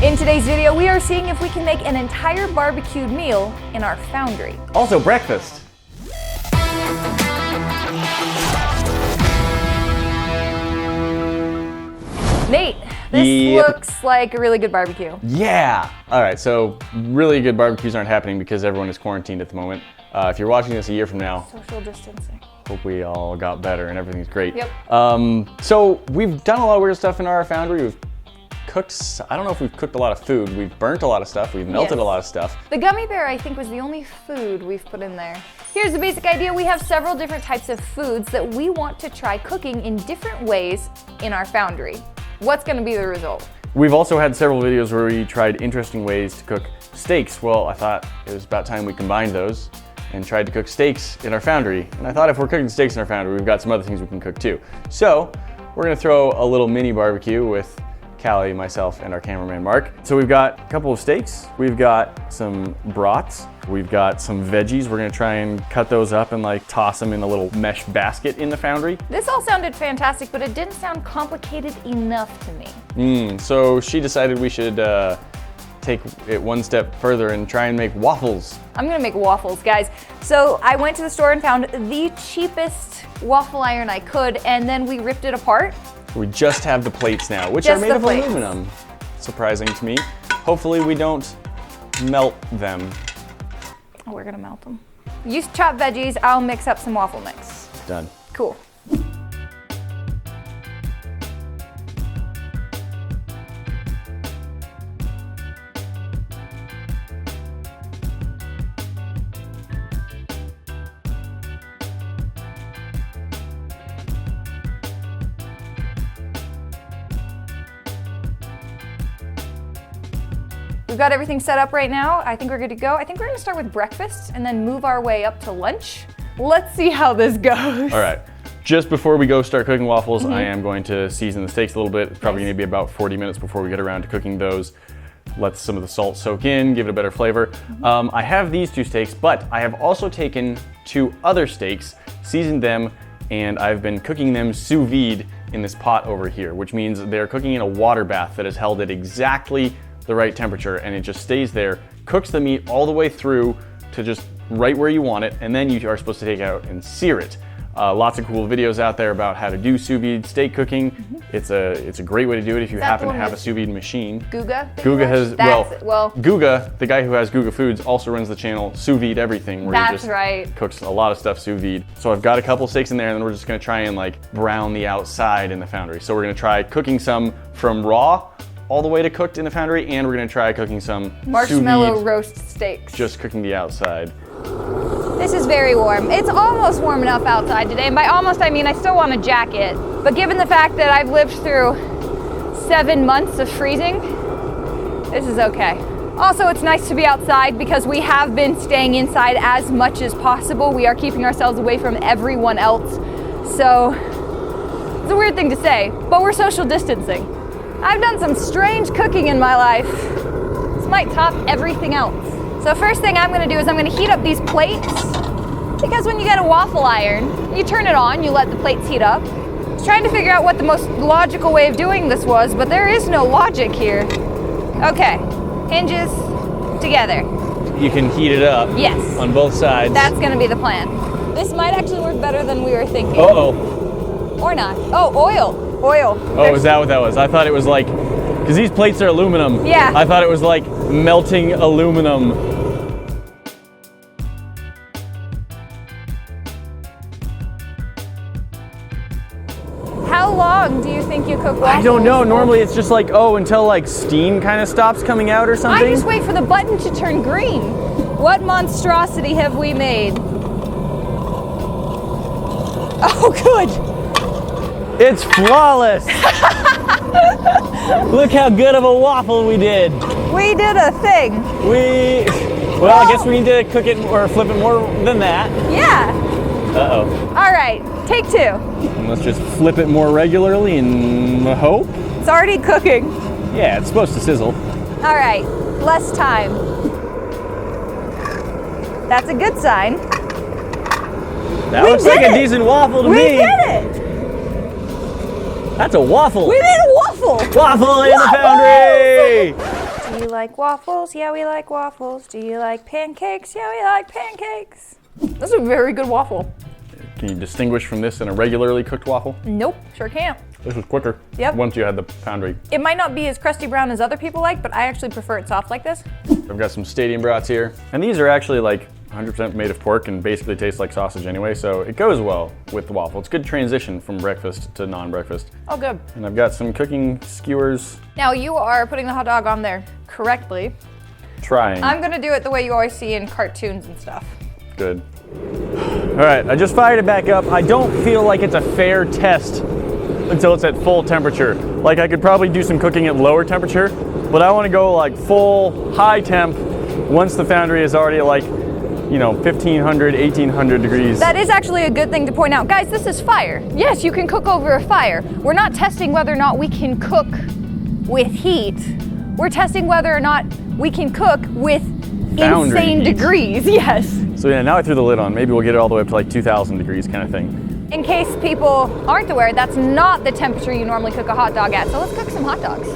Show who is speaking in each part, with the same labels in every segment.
Speaker 1: In today's video, we are seeing if we can make an entire barbecued meal in our foundry.
Speaker 2: Also breakfast.
Speaker 1: Nate, this looks like a really good barbecue.
Speaker 2: Yeah. All right, so really good barbecues aren't happening because everyone is quarantined at the moment. If you're watching this a year from now,
Speaker 1: social distancing.
Speaker 2: Hope we all got better and everything's great.
Speaker 1: Yep.
Speaker 2: So we've done a lot of weird stuff in our foundry. We've cooked, I don't know if we've cooked a lot of food. We've burnt a lot of stuff. We've melted a lot of stuff.
Speaker 1: The gummy bear, I think, was the only food we've put in there. Here's the basic idea. We have several different types of foods that we want to try cooking in different ways in our foundry. What's gonna be the result?
Speaker 2: We've also had several videos where we tried interesting ways to cook steaks. Well, I thought it was about time we combined those and tried to cook steaks in our foundry. And I thought if we're cooking steaks in our foundry, we've got some other things we can cook too. So we're gonna throw a little mini barbecue with Callie, myself, and our cameraman Mark. So we've got a couple of steaks, we've got some brats, we've got some veggies. We're gonna try and cut those up and like toss them in a little mesh basket in the foundry.
Speaker 1: This all sounded fantastic, but it didn't sound complicated enough to me.
Speaker 2: So she decided we should take it one step further and try and make waffles.
Speaker 1: I'm gonna make waffles, guys. So I went to the store and found the cheapest waffle iron I could, and then we ripped it apart.
Speaker 2: We just have the plates now, which are made of aluminum. Surprising to me. Hopefully we don't melt them.
Speaker 1: Oh, we're gonna melt them. You chop veggies, I'll mix up some waffle mix.
Speaker 2: Done.
Speaker 1: Cool. We've got everything set up right now. I think we're good to go. I think we're gonna start with breakfast and then move our way up to lunch. Let's see how this goes.
Speaker 2: All right, just before we go start cooking waffles, I am going to season the steaks a little bit. It's probably gonna be about 40 minutes before we get around to cooking those. Let some of the salt soak in, give it a better flavor. I have these two steaks, but I have also taken 2 other steaks, seasoned them, and I've been cooking them sous vide in this pot over here, which means they're cooking in a water bath that is held at exactly the right temperature, and it just stays there, cooks the meat all the way through to just right where you want it, and then you are supposed to take it out and sear it. Lots of cool videos out there about how to do sous vide steak cooking. It's a great way to do it if you happen to have a sous vide machine.
Speaker 1: Guga?
Speaker 2: Guga has, Guga, the guy who has Guga Foods, also runs the channel Sous Vide Everything, where he just cooks a lot of stuff sous vide. So I've got a couple steaks in there, and then we're just gonna try and like brown the outside in the foundry. So we're gonna try cooking some from raw all the way to cooked in the foundry, and we're gonna try cooking some
Speaker 1: marshmallow
Speaker 2: sous vide,
Speaker 1: roast steaks.
Speaker 2: just cooking the outside.
Speaker 1: This is very warm. It's almost warm enough outside today, and by almost I mean I still want a jacket. But given the fact that I've lived through 7 months of freezing, this is okay. Also, it's nice to be outside because we have been staying inside as much as possible. We are keeping ourselves away from everyone else. So it's a weird thing to say, but we're social distancing. I've done some strange cooking in my life. This might top everything else. So first thing I'm gonna do is I'm gonna heat up these plates, because when you get a waffle iron, you turn it on, you let the plates heat up. I was trying to figure out what the most logical way of doing this was, but there is no logic here. Okay, hinges together.
Speaker 2: You can heat it up.
Speaker 1: Yes.
Speaker 2: On both sides.
Speaker 1: That's gonna be the plan. This might actually work better than we were thinking.
Speaker 2: Uh-oh.
Speaker 1: Or not. Oh, oil. Oil.
Speaker 2: Oh, is that what that was? I thought it was like, because these plates are aluminum.
Speaker 1: Yeah.
Speaker 2: I thought it was like melting aluminum.
Speaker 1: How long do you think you cook waffles?
Speaker 2: I don't know. Normally it's just like, until like steam kind of stops coming out or something.
Speaker 1: I just wait for the button to turn green. What monstrosity have we made? Oh, good.
Speaker 2: It's flawless. Look how good of a waffle we did.
Speaker 1: We did a thing.
Speaker 2: Well, I guess we need to cook it or flip it more than that.
Speaker 1: Yeah.
Speaker 2: Uh-oh.
Speaker 1: All right, take 2.
Speaker 2: And let's just flip it more regularly and hope.
Speaker 1: It's already cooking.
Speaker 2: Yeah, it's supposed to sizzle.
Speaker 1: All right, less time. That's a good sign.
Speaker 2: That looks like a decent waffle to me.
Speaker 1: We did it.
Speaker 2: That's a waffle.
Speaker 1: We made a waffle.
Speaker 2: Waffle in the foundry.
Speaker 1: like waffles? Yeah, we like waffles. Do you like pancakes? Yeah, we like pancakes. This is a very good waffle.
Speaker 2: Can you distinguish from this and a regularly cooked waffle?
Speaker 1: Nope, sure can't.
Speaker 2: This was quicker.
Speaker 1: Yep.
Speaker 2: Once you had the foundry.
Speaker 1: It might not be as crusty brown as other people like, but I actually prefer it soft like this.
Speaker 2: I've got some stadium brats here. And these are actually like 100% made of pork and basically taste like sausage anyway, so it goes well with the waffle. It's a good transition from breakfast to non-breakfast.
Speaker 1: Oh, good.
Speaker 2: And I've got some cooking skewers.
Speaker 1: Now you are putting the hot dog on there correctly.
Speaker 2: Trying.
Speaker 1: I'm gonna do it the way you always see in cartoons and stuff.
Speaker 2: Good. All right, I just fired it back up. I don't feel like it's a fair test until it's at full temperature. Like I could probably do some cooking at lower temperature, but I want to go like full high temp once the foundry is already at like, you know, 1500, 1800 degrees.
Speaker 1: That is actually a good thing to point out. Guys, this is fire. Yes, you can cook over a fire. We're not testing whether or not we can cook with heat. We're testing whether or not we can cook with
Speaker 2: Foundry
Speaker 1: insane
Speaker 2: heat.
Speaker 1: Degrees, yes.
Speaker 2: So yeah, now I threw the lid on. Maybe we'll get it all the way up to like 2000 degrees kind of thing.
Speaker 1: In case people aren't aware, that's not the temperature you normally cook a hot dog at. So let's cook some hot dogs.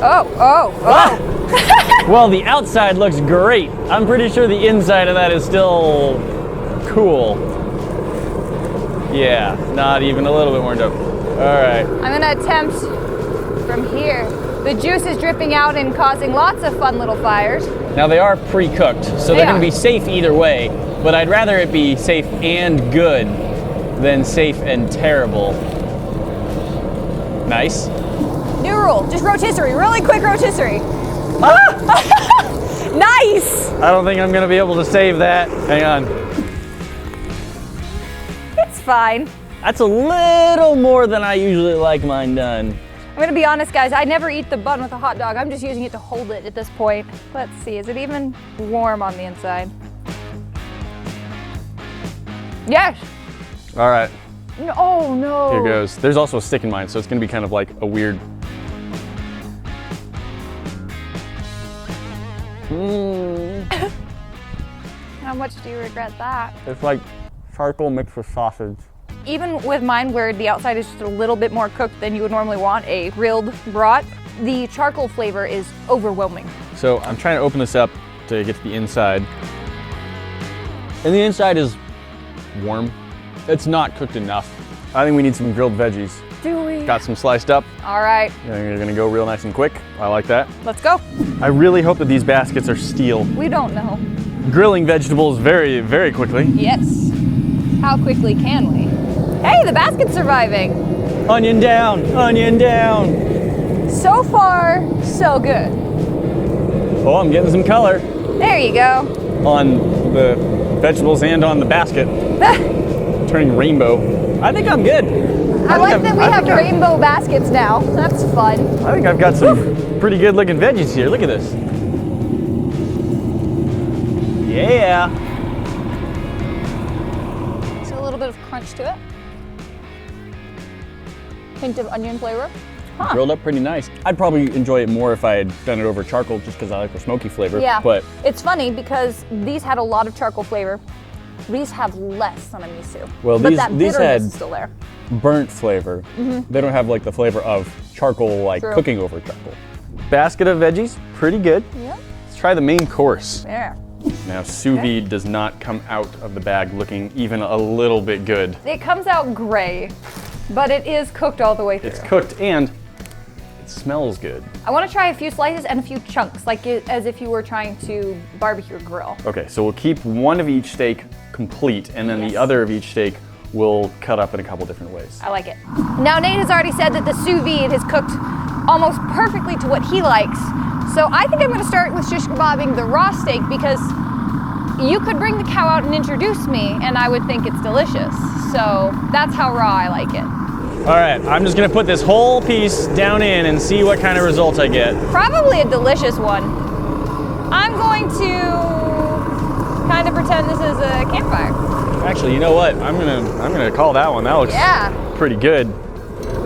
Speaker 1: Oh.
Speaker 2: Well, the outside looks great. I'm pretty sure the inside of that is still cool. Yeah, not even a little bit warmed up. All right.
Speaker 1: I'm gonna attempt from here. The juice is dripping out and causing lots of fun little fires.
Speaker 3: Now they are pre-cooked, so they're going to be safe either way, but I'd rather it be safe and good than safe and terrible. Nice.
Speaker 1: New rule, just rotisserie, really quick rotisserie. Nice!
Speaker 2: I don't think I'm gonna be able to save that. Hang on.
Speaker 1: It's fine.
Speaker 3: That's a little more than I usually like mine done.
Speaker 1: I'm gonna be honest, guys, I never eat the bun with a hot dog. I'm just using it to hold it at this point. Let's see, is it even warm on the inside? Yes!
Speaker 2: All right,
Speaker 1: No, oh no.
Speaker 2: here goes. There's also a stick in mine, so it's gonna be kind of like a weird.
Speaker 1: How much do you regret that?
Speaker 2: It's like charcoal mixed with sausage.
Speaker 1: Even with mine where the outside is just a little bit more cooked than you would normally want, a grilled brat, the charcoal flavor is overwhelming.
Speaker 2: So I'm trying to open this up to get to the inside.
Speaker 3: And the inside is
Speaker 2: Warm.
Speaker 3: it's not cooked enough.
Speaker 2: I think we need some grilled veggies.
Speaker 1: Do we?
Speaker 2: Got some sliced up.
Speaker 1: All right,
Speaker 2: They're gonna go real nice and quick. I like that.
Speaker 1: let's go.
Speaker 2: I really hope that these baskets are steel.
Speaker 1: We don't know.
Speaker 2: Grilling vegetables very, very quickly.
Speaker 1: Yes. How quickly can we? Hey, the basket's surviving.
Speaker 3: Onion down, onion down.
Speaker 1: So far, so good.
Speaker 3: Oh, I'm getting some color
Speaker 1: There you go.
Speaker 2: On the vegetables and on the basket. Turning rainbow.
Speaker 3: I think I'm good.
Speaker 1: I like that we
Speaker 2: I
Speaker 1: have
Speaker 2: think
Speaker 1: rainbow baskets now. That's fun.
Speaker 2: I think I've got some pretty good looking veggies here. Look at this.
Speaker 3: Yeah.
Speaker 1: So a little bit of crunch to it. Hint of onion flavor. Huh.
Speaker 3: Grilled up pretty nice. I'd probably enjoy it more if I had done it over charcoal just because I like the smoky flavor.
Speaker 1: Yeah,
Speaker 3: But
Speaker 1: it's funny because these had a lot of charcoal flavor. These have less on a miso.
Speaker 3: Well,
Speaker 1: but
Speaker 3: these-
Speaker 1: that
Speaker 3: these
Speaker 1: bitterness
Speaker 3: had-
Speaker 1: is still there.
Speaker 3: burnt flavor. They don't have like the flavor of charcoal, like
Speaker 1: True.
Speaker 3: cooking over charcoal.
Speaker 2: Basket of veggies, pretty good.
Speaker 1: Yeah.
Speaker 2: Let's try the main course.
Speaker 1: There.
Speaker 2: Now, sous vide does not come out of the bag looking even a little bit good.
Speaker 1: It comes out gray, but it is cooked all the way through.
Speaker 2: It's cooked and it smells good.
Speaker 1: I want to try a few slices and a few chunks, like as if you were trying to barbecue or grill.
Speaker 2: Okay, so we'll keep one of each steak complete, and then
Speaker 1: Yes.
Speaker 2: the other of each steak we'll cut up in a couple different ways.
Speaker 1: I like it. Now, Nate has already said that the sous vide has cooked almost perfectly to what he likes. So I think I'm going to start with shish kebabbing the raw steak because you could bring the cow out and introduce me and I would think it's delicious. So that's how raw I like it.
Speaker 3: All right, I'm just gonna put this whole piece down in and see what kind of results I get.
Speaker 1: Probably a delicious one. I'm going to kind of pretend this is a campfire.
Speaker 2: Actually, you know what? I'm gonna call that one. That looks pretty good.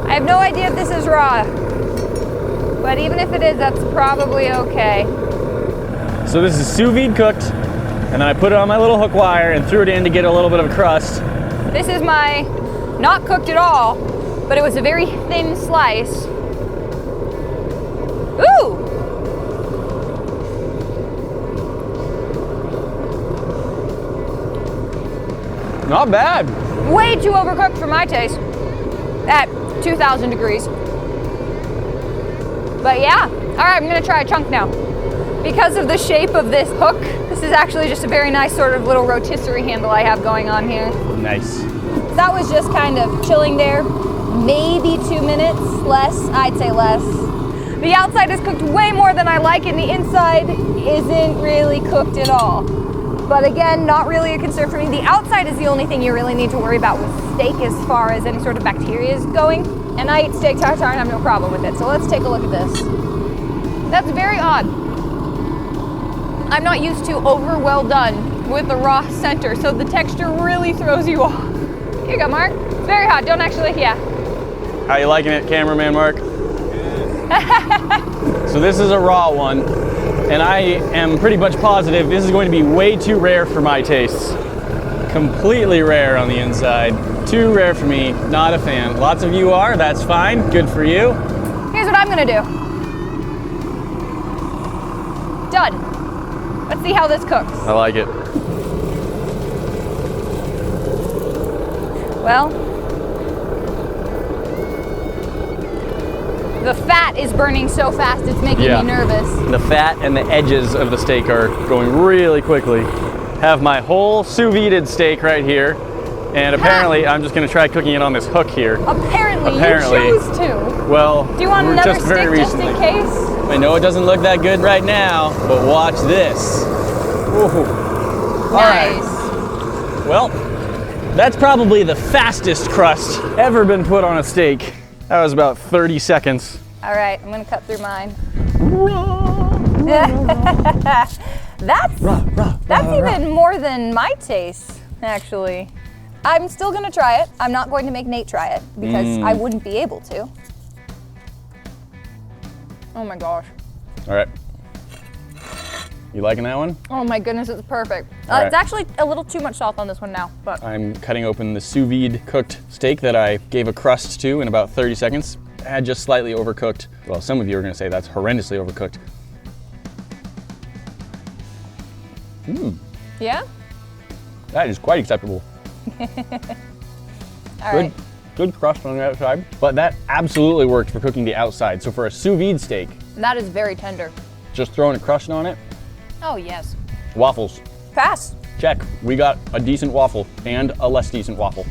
Speaker 1: I have no idea if this is raw, but even if it is, that's probably okay.
Speaker 2: So this is sous vide cooked, and then I put it on my little hook wire and threw it in to get a little bit of a crust.
Speaker 1: This is my not cooked at all, but it was a very thin slice. Ooh,
Speaker 3: Not bad.
Speaker 1: Way too overcooked for my taste at 2,000 degrees. But yeah, all right, I'm gonna try a chunk now. Because of the shape of this hook, this is actually just a very nice sort of little rotisserie handle I have going on here.
Speaker 3: Nice.
Speaker 1: That was just kind of chilling there, maybe 2 minutes, less, I'd say less. The outside is cooked way more than I like, and the inside isn't really cooked at all. But again, not really a concern for me. The outside is the only thing you really need to worry about with steak as far as any sort of bacteria is going. And I eat steak tartare and have no problem with it. So let's take a look at this. That's very odd. I'm not used to over well done with the raw center, so the texture really throws you off. Here you go, Mark. It's very hot. Don't actually, yeah.
Speaker 2: How you liking it, cameraman Mark?
Speaker 3: So this is a raw one, and I am pretty much positive this is going to be way too rare for my tastes. Completely rare on the inside. Too rare for me, not a fan. Lots of you are, that's fine, good for you.
Speaker 1: Here's what I'm gonna do. Done. Let's see how this cooks.
Speaker 2: I like it.
Speaker 1: Well, the fat is burning so fast it's making me nervous.
Speaker 2: The fat and the edges of the steak are going really quickly. Have my whole sous vide steak right here, and apparently I'm just gonna try cooking it on this hook here.
Speaker 1: Apparently. You chose to.
Speaker 2: Well,
Speaker 1: do you want another
Speaker 2: just very
Speaker 1: stick
Speaker 2: recently.
Speaker 1: just in case?
Speaker 3: I know it doesn't look that good right now, but watch this. Ooh. All right. Well, that's probably the fastest crust ever been put on a steak.
Speaker 2: That was about 30 seconds.
Speaker 1: All right, I'm gonna cut through mine. That's even more than my taste, actually. I'm still gonna try it. I'm not going to make Nate try it because I wouldn't be able to. Oh my gosh.
Speaker 2: All right. You liking that one?
Speaker 1: Oh my goodness, it's perfect.
Speaker 2: All right.
Speaker 1: It's actually a little too much salt on this one now, but.
Speaker 2: I'm cutting open the sous vide cooked steak that I gave a crust to in about 30 seconds. I had just slightly overcooked. Well, some of you are gonna say that's horrendously overcooked.
Speaker 1: Yeah?
Speaker 2: That is quite acceptable.
Speaker 1: All right.
Speaker 2: Good crust on the outside, but that absolutely worked for cooking the outside. So for a sous vide steak,
Speaker 1: That is very tender.
Speaker 2: just throwing a crust on it,
Speaker 1: Oh yes.
Speaker 2: waffles,
Speaker 1: Pass.
Speaker 2: check. We got a decent waffle and a less decent waffle.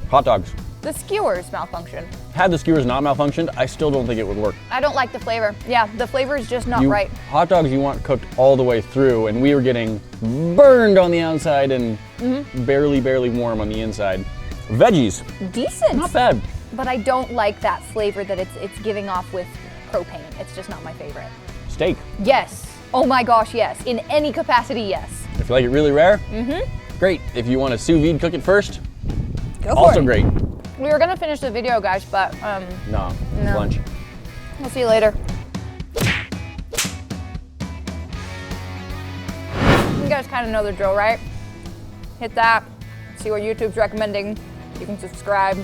Speaker 2: Hot dogs.
Speaker 1: The skewers malfunctioned.
Speaker 2: Had the skewers not malfunctioned, I still don't think it would work.
Speaker 1: I don't like the flavor. Yeah, the flavor is just not right.
Speaker 2: Hot dogs you want cooked all the way through, and we were getting burned on the outside and barely warm on the inside. Veggies,
Speaker 1: Decent.
Speaker 2: not bad.
Speaker 1: But I don't like that flavor that it's giving off with propane. It's just not my favorite.
Speaker 2: Steak.
Speaker 1: Yes. Oh my gosh, yes. In any capacity, yes.
Speaker 2: If you like it really rare, great. If you want to sous vide cook it first,
Speaker 1: Go for
Speaker 2: also
Speaker 1: it.
Speaker 2: great.
Speaker 1: We were gonna finish the video, guys, but
Speaker 2: No,
Speaker 1: No.
Speaker 2: lunch.
Speaker 1: we'll see you later. You guys kind of know the drill, right? Hit that. See what YouTube's recommending. You can subscribe.